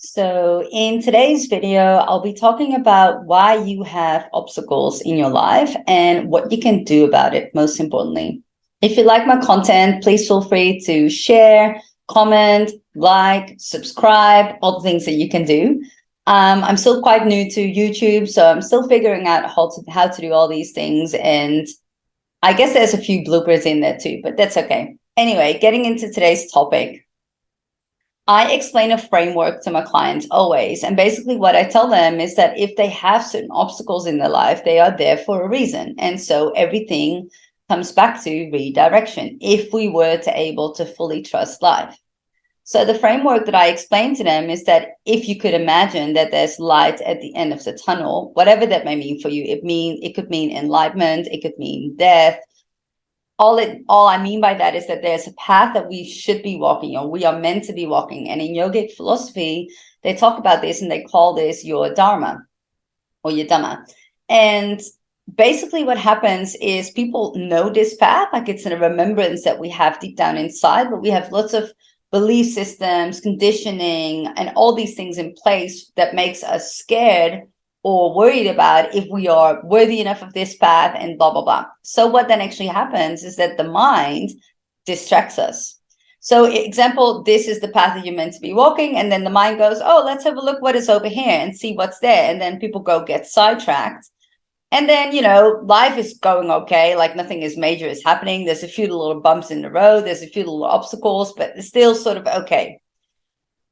So in today's video, I'll be talking about why you have obstacles in your life and what you can do about it, most importantly. If you like my content, please feel free to share, comment, like, subscribe, all the things that you can do. I'm still quite new to YouTube, so I'm still figuring out how to do all these things. And I guess there's a few bloopers in there too, but that's okay. Anyway, getting into today's topic. I explain a framework to my clients always. And basically what I tell them is that if they have certain obstacles in their life, they are there for a reason. And so everything comes back to redirection if we were to able to fully trust life. So the framework that I explain to them is that if you could imagine that there's light at the end of the tunnel, whatever that may mean for you, it could mean enlightenment, it could mean death. All I mean by that is that there's a path that we should be walking, or we are meant to be walking. And in yogic philosophy, they talk about this and they call this your dharma or your dhamma. And basically what happens is people know this path, like it's a remembrance that we have deep down inside, but we have lots of belief systems, conditioning, and all these things in place that makes us scared or worried about if we are worthy enough of this path and blah, blah, blah. So what then actually happens is that the mind distracts us. So example, this is the path that you're meant to be walking. And then the mind goes, oh, let's have a look what is over here and see what's there. And then people go get sidetracked. And then, life is going okay. Like nothing is major is happening. There's a few little bumps in the road. There's a few little obstacles, but it's still sort of okay.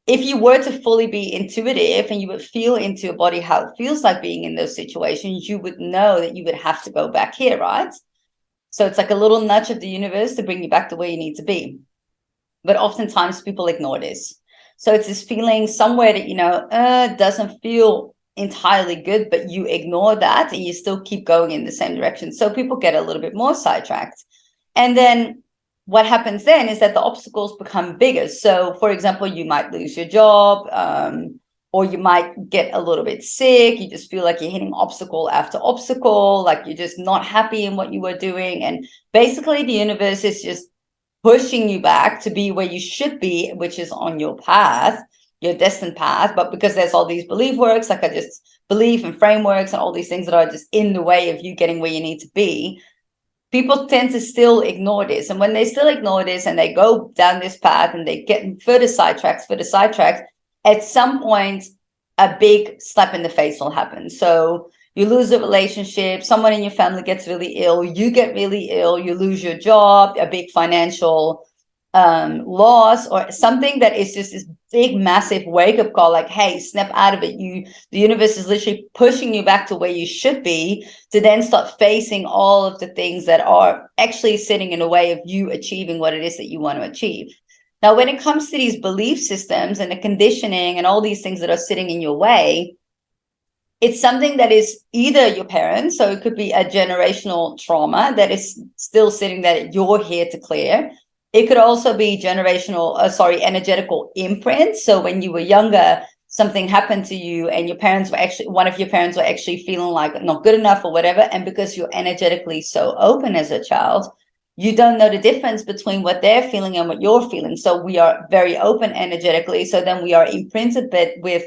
If you were to fully be intuitive and you would feel into your body how it feels like being in those situations, you would know that you would have to go back here, right? So it's like a little nudge of the universe to bring you back to where you need to be. But oftentimes people ignore this. So it's this feeling somewhere that, doesn't feel entirely good, but you ignore that and you still keep going in the same direction. So people get a little bit more sidetracked. And then what happens then is that the obstacles become bigger. So, for example, you might lose your job, or you might get a little bit sick. You just feel like you're hitting obstacle after obstacle, like you're just not happy in what you were doing. And basically, the universe is just pushing you back to be where you should be, which is on your path, your destined path. But because there's all these belief works, like belief and frameworks and all these things that are just in the way of you getting where you need to be, people tend to still ignore this. And when they still ignore this and they go down this path and they get further sidetracked, at some point, a big slap in the face will happen. So you lose a relationship, someone in your family gets really ill, you get really ill, you lose your job, a big financial loss, or something that is just this big, massive wake-up call, like, hey, snap out of it. The universe is literally pushing you back to where you should be to then start facing all of the things that are actually sitting in the way of you achieving what it is that you want to achieve. Now, when it comes to these belief systems and the conditioning and all these things that are sitting in your way, it's something that is either your parents, so it could be a generational trauma that is still sitting that you're here to clear. It could also be energetical imprint. So when you were younger, something happened to you and one of your parents were actually feeling like not good enough or whatever. And because you're energetically so open as a child, you don't know the difference between what they're feeling and what you're feeling. So we are very open energetically. So then we are imprinted with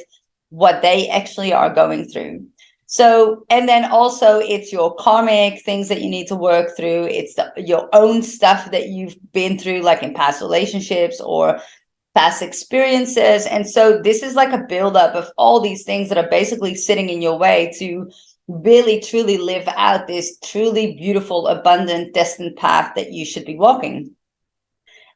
what they actually are going through. So, and then also it's your karmic things that you need to work through. It's your own stuff that you've been through, like in past relationships or past experiences. And so this is like a buildup of all these things that are basically sitting in your way to really, truly live out this truly beautiful, abundant, destined path that you should be walking.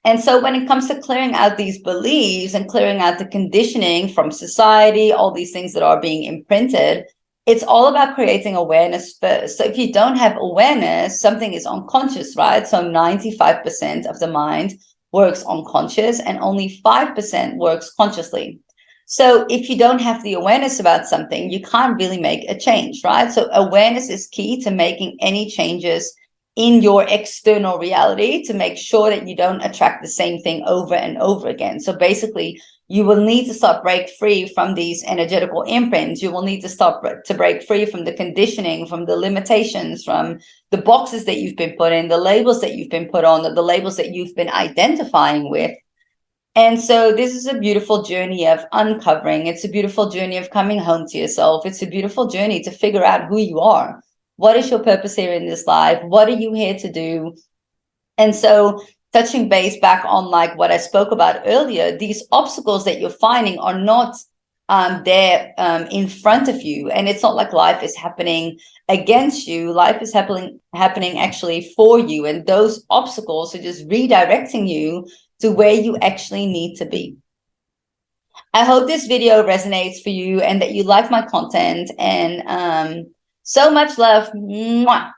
And so when it comes to clearing out these beliefs and clearing out the conditioning from society, all these things that are being imprinted, it's all about creating awareness first. So if you don't have awareness, something is unconscious, right? So 95% of the mind works unconscious and only 5% works consciously. So if you don't have the awareness about something, you can't really make a change, right? So awareness is key to making any changes in your external reality to make sure that you don't attract the same thing over and over again. So basically, you will need to start break free from these energetical imprints. You will need to start to break free from the conditioning, from the limitations, from the boxes that you've been put in, the labels that you've been put on, the labels that you've been identifying with. And so this is a beautiful journey of uncovering. It's a beautiful journey of coming home to yourself. It's a beautiful journey to figure out who you are. What is your purpose here in this life? What are you here to do? And so touching base back on like what I spoke about earlier, these obstacles that you're finding are not there in front of you. And it's not like life is happening against you. Life is happening actually for you. And those obstacles are just redirecting you to where you actually need to be. I hope this video resonates for you and that you like my content, and so much love. Mwah.